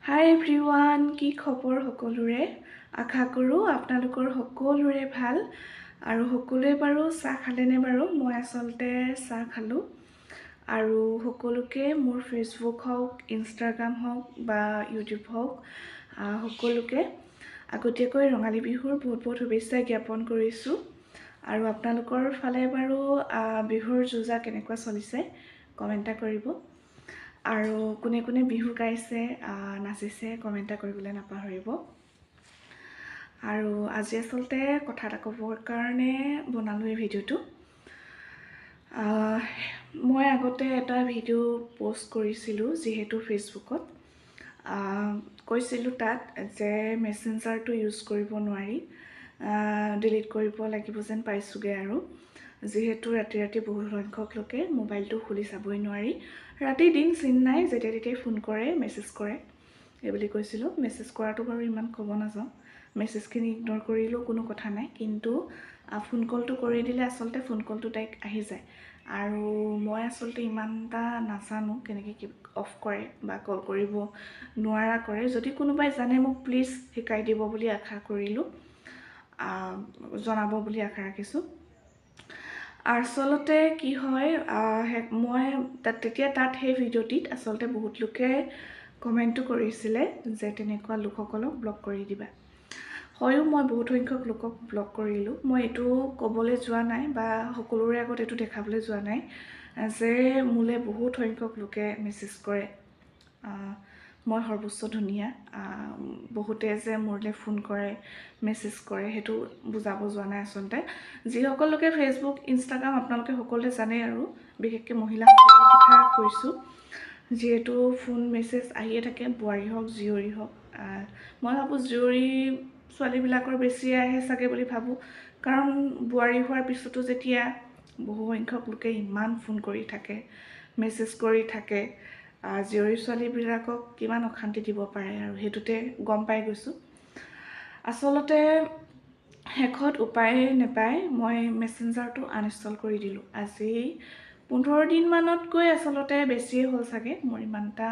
হাই everyone, কি খবৰ সকলোৰে? আশা কৰোঁ আপোনালোকৰ সকলোৰে ভাল আৰু সকলোৱে বাৰু চাহ খালেনে বাৰু? মই আচলতে চাহ খালোঁ আৰু সকলোকে মোৰ ফেচবুক হওক, ইনষ্টাগ্ৰাম হওক বা ইউটিউব হওক সকলোকে আগতীয়াকৈ ৰঙালী বিহুৰ বহুত বহুত শুভেচ্ছা জ্ঞাপন কৰিছোঁ। আৰু আপোনালোকৰ ফালে বাৰু বিহুৰ যো-জা কেনেকুৱা চলিছে কমেণ্ট এটা কৰিব। আৰু কোনে কোনে বিহু গাইছে নাচিছে কমেণ্ট এটা কৰিবলৈ নাপাহৰিব। আৰু আজি আচলতে কথা এটা ক'বৰ কাৰণে বনালোঁ এই ভিডিঅ'টো। মই আগতে এটা ভিডিঅ' পষ্ট কৰিছিলোঁ যিহেতু ফেচবুকত কৈছিলোঁ তাত যে মেছেঞ্জাৰটো ইউজ কৰিব নোৱাৰি, ডিলিট কৰিব লাগিব যেন পাইছোঁগৈ। আৰু যিহেতু ৰাতি ৰাতি বহু সংখ্যক লোকে মোবাইলটো খুলি চাবই নোৱাৰি, ৰাতি দিন চিন নাই, যেতিয়া তেতিয়াই ফোন কৰে, মেছেজ কৰে এইবুলি কৈছিলোঁ। মেছেজ কৰাটো বাৰু ইমান ক'ব নাযাওঁ, মেছেজখিনি ইগন'ৰ কৰিলেও কোনো কথা নাই, কিন্তু ফোন কলটো কৰি দিলে আচলতে ফোন কলটো ডাইৰেক্ট আহি যায়। আৰু মই আচলতে ইমান এটা নাজানো কেনেকৈ কি অফ কৰে বা কল কৰিব নোৱাৰা কৰে। যদি কোনোবাই জানে মোক প্লিজ শিকাই দিব বুলি আশা কৰিলোঁ, জনাব বুলি আশা ৰাখিছোঁ। আচলতে কি হয়, মই তেতিয়া সেই ভিডিঅ'টিত আচলতে বহুত লোকে কমেণ্টটো কৰিছিলে যে তেনেকুৱা লোকসকলক ব্লক কৰি দিবা। হয়ো মই বহুত সংখ্যক লোকক ব্লক কৰিলোঁ। মই এইটো ক'বলৈ যোৱা নাই বা সকলোৰে আগত এইটো দেখাবলৈ যোৱা নাই যে মোলৈ বহুত সংখ্যক লোকে মেছেজ কৰে মই সৰ্বোচ্চ ধুনীয়া, বহুতে যে মোলৈ ফোন কৰে, মেছেজ কৰে, সেইটো বুজাব যোৱা নাই। আচলতে যিসকল লোকে ফেচবুক, ইনষ্টাগ্ৰাম আপোনালোকে সকলোৱে জানেই, আৰু বিশেষকৈ মহিলাসকলৰ কথা কৈছোঁ, যিহেতু ফোন মেছেজ আহিয়ে থাকে, বোৱাৰী হওক জীয়ৰী হওক। মই ভাবোঁ জীয়ৰী ছোৱালীবিলাকৰ বেছি আহে চাগে বুলি ভাবোঁ, কাৰণ বোৱাৰী হোৱাৰ পিছতো যেতিয়া বহু সংখ্যক লোকে ইমান ফোন কৰি থাকে, মেছেজ কৰি থাকে, জীয়ৰী ছোৱালীবিলাকক কিমান অশান্তি দিব পাৰে আৰু সেইটোতে গম পাই গৈছোঁ। আচলতে শেষত উপায় নাপায় মই মেছেঞ্জাৰটো আনইনষ্টল কৰি দিলোঁ। আজি 15 দিনমানতকৈ আচলতে বেছিয়ে হ'ল চাগে, মোৰ ইমান এটা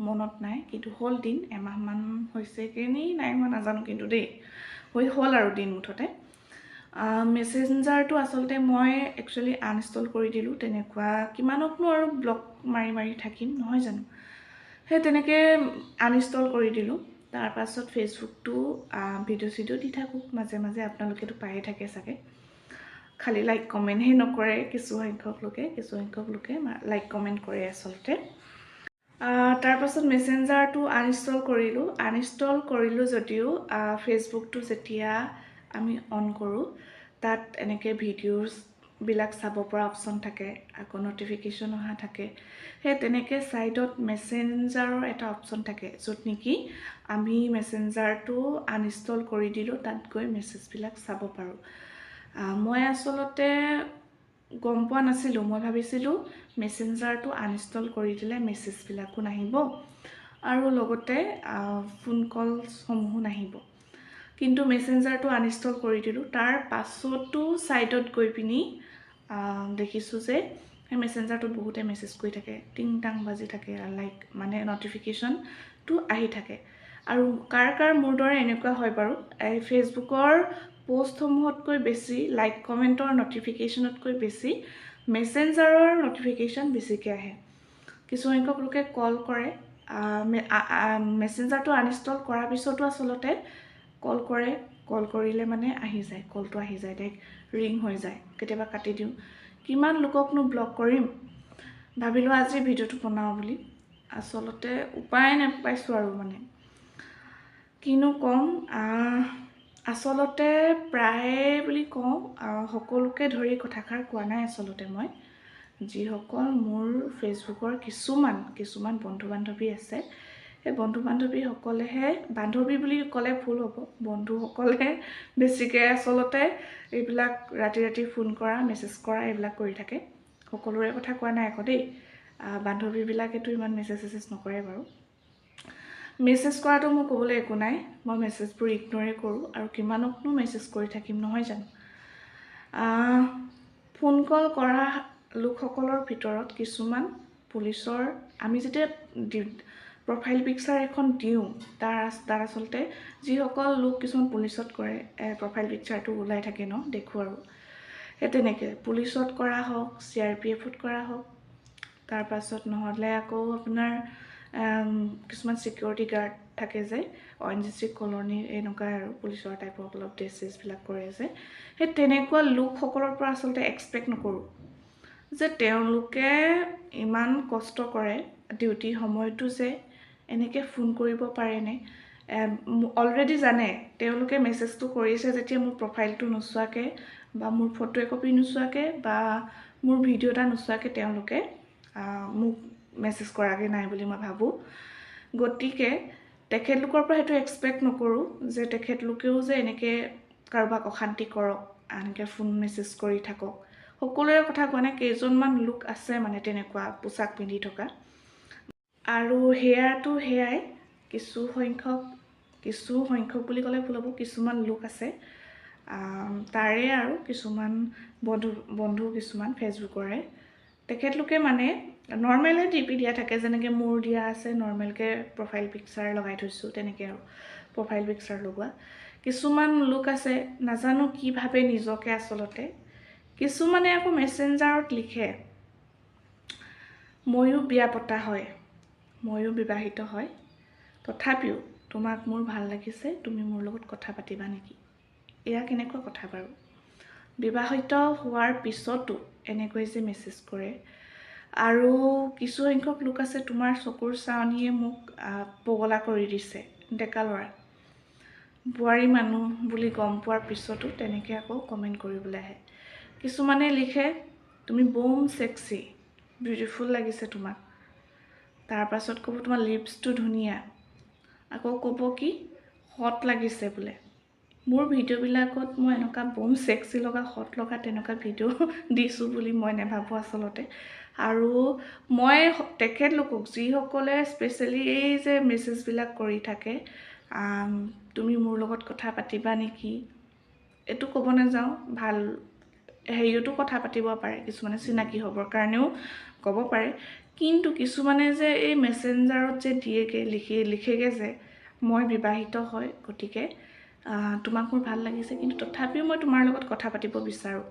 মনত নাই, কিন্তু হ'ল দিন, এমাহমান হৈছে কিনি নাই মই নাজানো, কিন্তু দেই হ'ল আৰু দিন মুঠতে। মেছেঞ্জাৰটো আচলতে মই একচুৱেলি আনইনষ্টল কৰি দিলোঁ। তেনেকুৱা কিমানকনো আৰু ব্লক মাৰি মাৰি থাকিম, নহয় জানো? সেই তেনেকৈ আনইনষ্টল কৰি দিলোঁ। তাৰপাছত ফেচবুকটো ভিডিঅ' চিডিঅ' দি থাকোঁ মাজে মাজে, আপোনালোকেতো পায়ে থাকে চাগে। খালি লাইক কমেণ্টহে নকৰে কিছু সংখ্যক লোকে লাইক কমেণ্ট কৰে আচলতে। তাৰপাছত মেছেঞ্জাৰটো আনইনষ্টল কৰিলোঁ যদিও ফেচবুকটো যেতিয়া আমি অন কৰোঁ তাত এনেকৈ ভিডিঅ'ছবিলাক চাব পৰা অপশ্যন থাকে, আকৌ ন'টিফিকেশ্যন অহা থাকে। সেই তেনেকৈ ছাইডত মেছেঞ্জাৰৰ এটা অপশ্যন থাকে, য'ত নেকি আমি মেছেঞ্জাৰটো আনইনষ্টল কৰি দিলোঁ তাত গৈ মেছেজবিলাক চাব পাৰোঁ। মই আচলতে গম পোৱা নাছিলোঁ, মই ভাবিছিলোঁ মেছেঞ্জাৰটো আনইনষ্টল কৰি দিলে মেছেজবিলাকো নাহিব আৰু লগতে ফোন কলসমূহো নাহিব। কিন্তু মেছেঞ্জাৰটো আনইনষ্টল কৰি দিলোঁ, তাৰ পাছতো ছাইডত গৈ পিনি দেখিছোঁ যে সেই মেছেঞ্জাৰটোত বহুতে মেছেজ কৰি থাকে, টিং টাং বাজি থাকে, লাইক মানে ন'টিফিকেশ্যনটো আহি থাকে। আৰু কাৰ মোৰ দৰে এনেকুৱা হয় বাৰু, এই ফেচবুকৰ পোষ্টসমূহতকৈ বেছি, লাইক কমেণ্টৰ ন'টিফিকেশ্যনতকৈ বেছি মেছেঞ্জাৰৰ ন'টিফিকেশ্যন বেছিকৈ আহে। কিছু সংখ্যক লোকে কল কৰে, মেছেঞ্জাৰটো আনইনষ্টল কৰাৰ পিছতো আচলতে কল কৰে, কল কৰিলে মানে আহি যায়, কলটো আহি যায়, ডাইৰেক্ট ৰিং হৈ যায়, কেতিয়াবা কাটি দিওঁ। কিমান লোককনো ব্লক কৰিম, ভাবিলোঁ আজি ভিডিঅ'টো বনাওঁ বুলি। আচলতে উপায় নাপাইছোঁ আৰু মানে কিনো ক'ম। আচলতে প্ৰায় বুলি কওঁ, সকলোকে ধৰি কথাষাৰ কোৱা নাই আচলতে মই। যিসকল মোৰ ফেচবুকৰ কিছুমান বন্ধু বান্ধৱী আছে, সেই বন্ধু বান্ধৱীসকলেহে, বান্ধৱী বুলি ক'লে ভুল হ'ব, বন্ধুসকলে বেছিকৈ আচলতে এইবিলাক ৰাতি ৰাতি ফোন কৰা, মেছেজ কৰা এইবিলাক কৰি থাকে। সকলোৰে কথা কোৱা নাই আকৌ দেই, বান্ধৱীবিলাকেতো ইমান মেছেজ নকৰে বাৰু। মেছেজ কৰাটো মোৰ ক'বলৈ একো নাই, মই মেছেজবোৰ ইগন'ৰে কৰোঁ, আৰু কিমানকনো মেছেজ কৰি থাকিম, নহয় জানো? ফোন কল কৰা লোকসকলৰ ভিতৰত কিছুমান পুলিচৰ, আমি যেতিয়া প্ৰফাইল পিকচাৰ এখন দিওঁ তাৰ আচলতে যিসকল লোক কিছুমান পুলিচত কৰে প্ৰফাইল পিকচাৰটো ওলাই থাকে ন দেখোঁ আৰু সেই তেনেকৈ পুলিচত কৰা হওক CRPFত কৰা হওক তাৰপাছত নহ'লে আকৌ আপোনাৰ কিছুমান চিকিউৰিটি গাৰ্ড থাকে যে ONGC কলনীৰ এনেকুৱা আৰু পুলিচৰ টাইপৰ অলপ ড্ৰেছেছবিলাক কৰে যে সেই তেনেকুৱা লোকসকলৰ পৰা আচলতে এক্সপেক্ট নকৰোঁ যে তেওঁলোকে ইমান কষ্ট কৰে ডিউটিৰ সময়তো যে এনেকৈ ফোন কৰিব পাৰেনে অলৰেডি জানে তেওঁলোকে মেছেজটো কৰিছে যেতিয়া মোৰ প্ৰফাইলটো নোচোৱাকৈ বা মোৰ ফটো একপি নোচোৱাকৈ বা মোৰ ভিডিঅ' এটা নোচোৱাকৈ তেওঁলোকে মোক মেছেজ কৰাকৈ নাই বুলি মই ভাবোঁ গতিকে তেখেতলোকৰ পৰা সেইটো এক্সপেক্ট নকৰোঁ যে তেখেতলোকেও যে এনেকৈ কাৰোবাক অশান্তি কৰক এনেকৈ ফোন মেছেজ কৰি থাকক সকলোৰে কথা কোৱা নাই কেইজনমান লোক আছে মানে তেনেকুৱা পোছাক পিন্ধি থকা আৰু সেয়াই কিছু সংখ্যক বুলি ক'লে ভুল হ'ব কিছুমান লোক আছে তাৰে আৰু কিছুমান বন্ধু কিছুমান ফেচবুকৰে তেখেতলোকে মানে নৰ্মেলে ডিপি দিয়া থাকে যেনেকৈ মোৰ দিয়া আছে নৰ্মেলকৈ প্ৰফাইল পিকচাৰ লগাই থৈছোঁ তেনেকৈ আৰু প্ৰফাইল পিকচাৰ লগোৱা কিছুমান লোক আছে নাজানো কি ভাবে নিজকে আচলতে কিছুমানে আকৌ মেছেঞ্জাৰত লিখে ময়ো বিয়া পতা হয় ময়ো বিবাহিত হয় তথাপিও তোমাক মোৰ ভাল লাগিছে তুমি মোৰ লগত কথা পাতিবা নেকি এয়া কেনেকুৱা কথা বাৰু বিবাহিত হোৱাৰ পিছতো এনেকৈ যে মেছেজ কৰে আৰু কিছু সংখ্যক লোক আছে তোমাৰ চকুৰ চাৱনিয়ে মোক পগলা কৰি দিছে ডেকা ল'ৰা বোৱাৰী মানুহ বুলি গম পোৱাৰ পিছতো তেনেকৈ আকৌ কমেণ্ট কৰিবলৈ আহে কিছুমানে লিখে তুমি বম ছেক্সি বিউটিফুল লাগিছে তোমাক তাৰপাছত ক'ব তোমাৰ লিপছটো ধুনীয়া আকৌ ক'ব কি হট লাগিছে বোলে মোৰ ভিডিঅ'বিলাকত মই এনেকুৱা বম ছেক্সি লগা হট লগা তেনেকুৱা ভিডিঅ' দিছোঁ বুলি মই নাভাবোঁ আচলতে আৰু মই তেখেতলোকক যিসকলে স্পেচিয়েলি এই যে মেছেজবিলাক কৰি থাকে তুমি মোৰ লগত কথা পাতিবা নেকি এইটো ক'ব নাযাওঁ ভাল হেৰিয়তো কথা পাতিব পাৰে কিছুমানে চিনাকি হ'বৰ কাৰণেও ক'ব পাৰে কিন্তু কিছুমানে যে এই মেছেঞ্জাৰত যে দিয়েগৈ লিখেগৈ যে মই বিবাহিত হয় গতিকে তোমাক মোৰ ভাল লাগিছে কিন্তু তথাপিও মই তোমাৰ লগত কথা পাতিব বিচাৰোঁ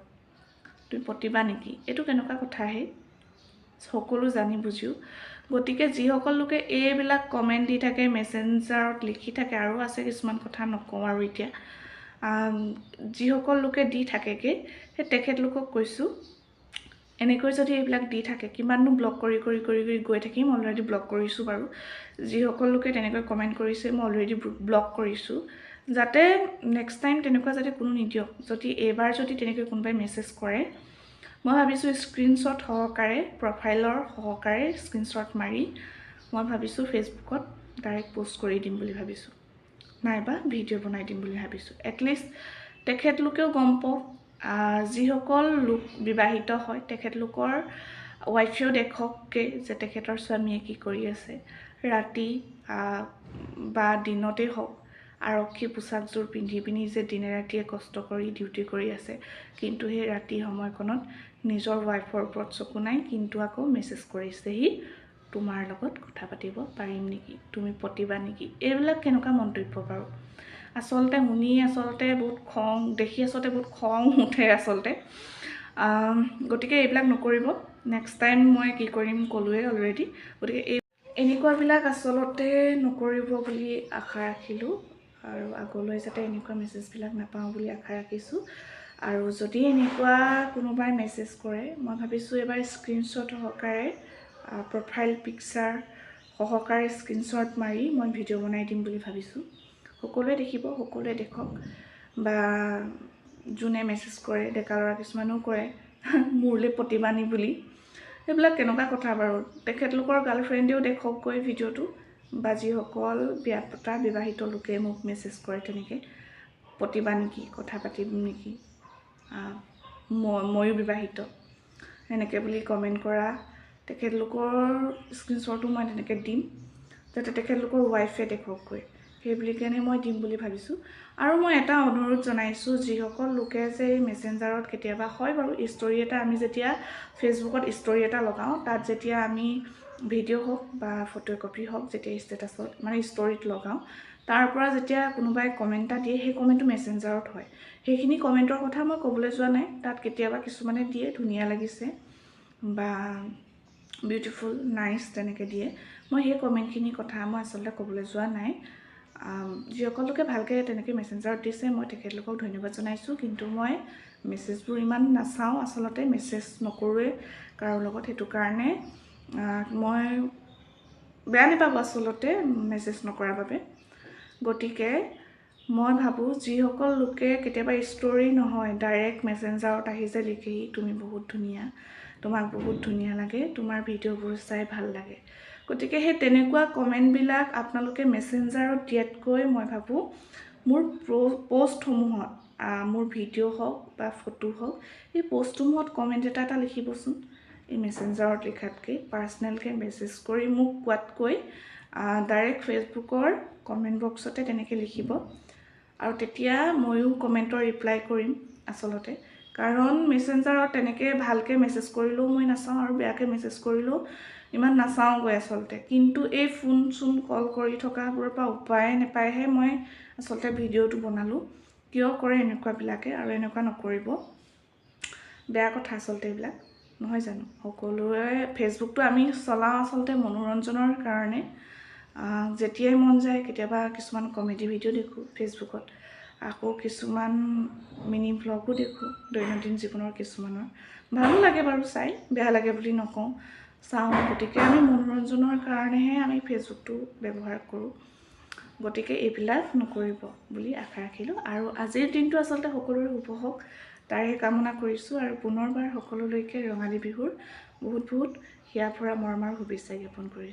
তুমি পতিবা নেকি এইটো কেনেকুৱা কথাহে সকলো জানি বুজিও গতিকে যিসকল লোকে এইবিলাক কমেণ্ট দি থাকে মেছেঞ্জাৰত লিখি থাকে আৰু আছে কিছুমান কথা নকওঁ আৰু এতিয়া যিসকল লোকে দি থাকেগৈ সেই তেখেতলোকক কৈছোঁ এনেকৈ যদি এইবিলাক দি থাকে কিমাননো ব্লক কৰি গৈ থাকিম অলৰেডি ব্লক কৰিছোঁ বাৰু যিসকল লোকে তেনেকৈ কমেণ্ট কৰিছে মই অলৰেডি ব্লক কৰিছোঁ যাতে নেক্সট টাইম তেনেকুৱা যাতে কোনো নিদিয়ক যদি এইবাৰ যদি তেনেকৈ কোনোবাই মেছেজ কৰে মই ভাবিছোঁ স্ক্ৰীনশ্বট সহকাৰে প্ৰফাইলৰ সহকাৰে স্ক্ৰীনশ্বট মাৰি মই ভাবিছোঁ ফেচবুকত ডাইৰেক্ট পোষ্ট কৰি দিম বুলি ভাবিছোঁ নাইবা ভিডিঅ' বনাই দিম বুলি ভাবিছোঁ এটলিষ্ট তেখেতলোকেও গম পাওক যিসকল লোক বিবাহিত হয় তেখেতলোকৰ ৱাইফেও দেখককৈ যে তেখেতৰ স্বামীয়ে কি কৰি আছে ৰাতি বা দিনতেই হওক আৰক্ষী পোছাকযোৰ পিন্ধি পিনি যে দিনে ৰাতিয়ে কষ্ট কৰি ডিউটি কৰি আছে কিন্তু সেই ৰাতি সময়কণত নিজৰ ৱাইফৰ ওপৰত চকু নাই কিন্তু আকৌ মেছেজ কৰিছেহি তোমাৰ লগত কথা পাতিব পাৰিম নেকি তুমি পতিবা নেকি এইবিলাক কেনেকুৱা মন্তব্য বাৰু আচলতে শুনি আচলতে বহুত খং দেখি আচলতে বহুত খং উঠে আচলতে গতিকে এইবিলাক নকৰিব নেক্সট টাইম মই কি কৰিম ক'লোৱে অলৰেডি গতিকে এনেকুৱাবিলাক আচলতে নকৰিব বুলি আশা ৰাখিলোঁ আৰু আগলৈ যাতে এনেকুৱা মেছেজবিলাক নাপাওঁ বুলি আশা ৰাখিছোঁ আৰু যদি এনেকুৱা কোনোবাই মেছেজ কৰে মই ভাবিছোঁ এবাৰ স্ক্ৰীনশ্বট সহকাৰে প্ৰফাইল পিকচাৰ সহকাৰে স্ক্ৰীনশ্বট মাৰি মই ভিডিঅ' বনাই দিম বুলি ভাবিছোঁ সকলোৱে দেখিব সকলোৱে দেখক বা যোনে মেছেজ কৰে ডেকা ল'ৰা কিছুমানেও কৰে মোৰলৈ প্ৰতিবানী বুলি এইবিলাক কেনেকুৱা কথা বাৰু তেখেতলোকৰ গাৰ্লফ্ৰেণ্ডেও দেখকগৈ ভিডিঅ'টো বা যিসকল বিয়া পতা বিবাহিত লোকে মোক মেছেজ কৰে তেনেকৈ পতিবা নেকি কথা পাতিম নেকি ময়ো বিবাহিত এনেকৈ বুলি কমেণ্ট কৰা তেখেতলোকৰ স্ক্ৰীনশ্বটো মই তেনেকৈ দিম যাতে তেখেতলোকৰ ৱাইফে দেখকগৈ সেই বুলি কাৰণে মই দিম বুলি ভাবিছোঁ আৰু মই এটা অনুৰোধ জনাইছোঁ যিসকল লোকে যে মেছেঞ্জাৰত কেতিয়াবা হয় বাৰু ষ্টৰি এটা আমি যেতিয়া ফেচবুকত ষ্টৰি এটা লগাওঁ তাত যেতিয়া আমি ভিডিঅ' হওক বা ফটোকপি হওক যেতিয়া ষ্টেটাছত মানে ষ্টৰিত লগাওঁ, তাৰ পৰা যেতিয়া কোনোবাই কমেণ্ট এটা দিয়ে সেই কমেণ্টটো মেছেঞ্জাৰত হয়। সেইখিনি কমেণ্টৰ কথা মই ক'বলৈ যোৱা নাই। তাত কেতিয়াবা কিছুমানে দিয়ে ধুনীয়া লাগিছে বা বিউটিফুল নাইচ তেনেকৈ দিয়ে। মই সেই কমেণ্টখিনিৰ কথা মই আচলতে ক'বলৈ যোৱা নাই। যিসকল লোকে ভালকৈ তেনেকৈ মেছেঞ্জাৰত দিছে মই তেখেতলোকক ধন্যবাদ জনাইছোঁ। কিন্তু মই মেছেজবোৰ ইমান নাচাওঁ, আচলতে মেছেজ নকৰোঁৱে কাৰো লগত। সেইটো কাৰণে মই বেয়া নাপাব আচলতে মেছেজ নকৰাৰ বাবে। গতিকে মই ভাবোঁ যিসকল লোকে কেতিয়াবা ষ্টৰি নহয় ডাইৰেক্ট মেছেঞ্জাৰত আহি যে লিখি তুমি বহুত ধুনীয়া, তোমাক বহুত ধুনীয়া লাগে, তোমাৰ ভিডিঅ'বোৰ চাই ভাল লাগে, গতিকে সেই তেনেকুৱা কমেণ্টবিলাক আপোনালোকে মেছেঞ্জাৰত দিয়াতকৈ মই ভাবোঁ মোৰ পষ্টসমূহত, মোৰ ভিডিঅ' হওক বা ফটো হওক, এই পষ্টসমূহত কমেণ্ট এটা লিখিবচোন। এই মেছেঞ্জাৰত লিখাতকৈ পাৰ্চনেলকৈ মেছেজ কৰি মোক কোৱাতকৈ ডাইৰেক্ট ফেচবুকৰ কমেণ্ট বক্সতে তেনেকৈ লিখিব, আৰু তেতিয়া ময়ো কমেণ্টৰ ৰিপ্লাই কৰিম আচলতে। কাৰণ মেছেঞ্জাৰত তেনেকৈ ভালকৈ মেছেজ কৰিলেও মই নাচাওঁ আৰু বেয়াকৈ মেছেজ কৰিলেও ইমান নাচাওঁগৈ আচলতে। কিন্তু এই ফোন চোন কল কৰি থকাবোৰৰ পৰা উপায় নাপায়হে মই আচলতে ভিডিঅ'টো বনালোঁ। কিয় কৰে এনেকুৱাবিলাকে, আৰু এনেকুৱা নকৰিব, বেয়া কথা আচলতে এইবিলাক, নহয় জানো? সকলোৱে ফেচবুকটো আমি চলাওঁ আচলতে মনোৰঞ্জনৰ কাৰণে। যেতিয়াই মন যায় কেতিয়াবা কিছুমান কমেডি ভিডিঅ' দেখোঁ ফেচবুকত, আকৌ কিছুমান মিনি ভ্লগো দেখোঁ দৈনন্দিন জীৱনৰ কিছুমানৰ। ভালো লাগে বাৰু চাই, বেয়া লাগে বুলি নকওঁ, চাওঁ। গতিকে আমি মনোৰঞ্জনৰ কাৰণেহে আমি ফেচবুকটো ব্যৱহাৰ কৰোঁ। গতিকে এইবিলাক নকৰিব বুলি আশা ৰাখিলোঁ। আৰু আজিৰ দিনটো আচলতে সকলোৰে শুভ হওক তাৰে কামনা কৰিছোঁ। আৰু পুনৰবাৰ সকলোলৈকে ৰঙালী বিহুৰ বহুত বহুত হিয়া ভৰা মৰমৰ শুভেচ্ছা জ্ঞাপন কৰিছোঁ।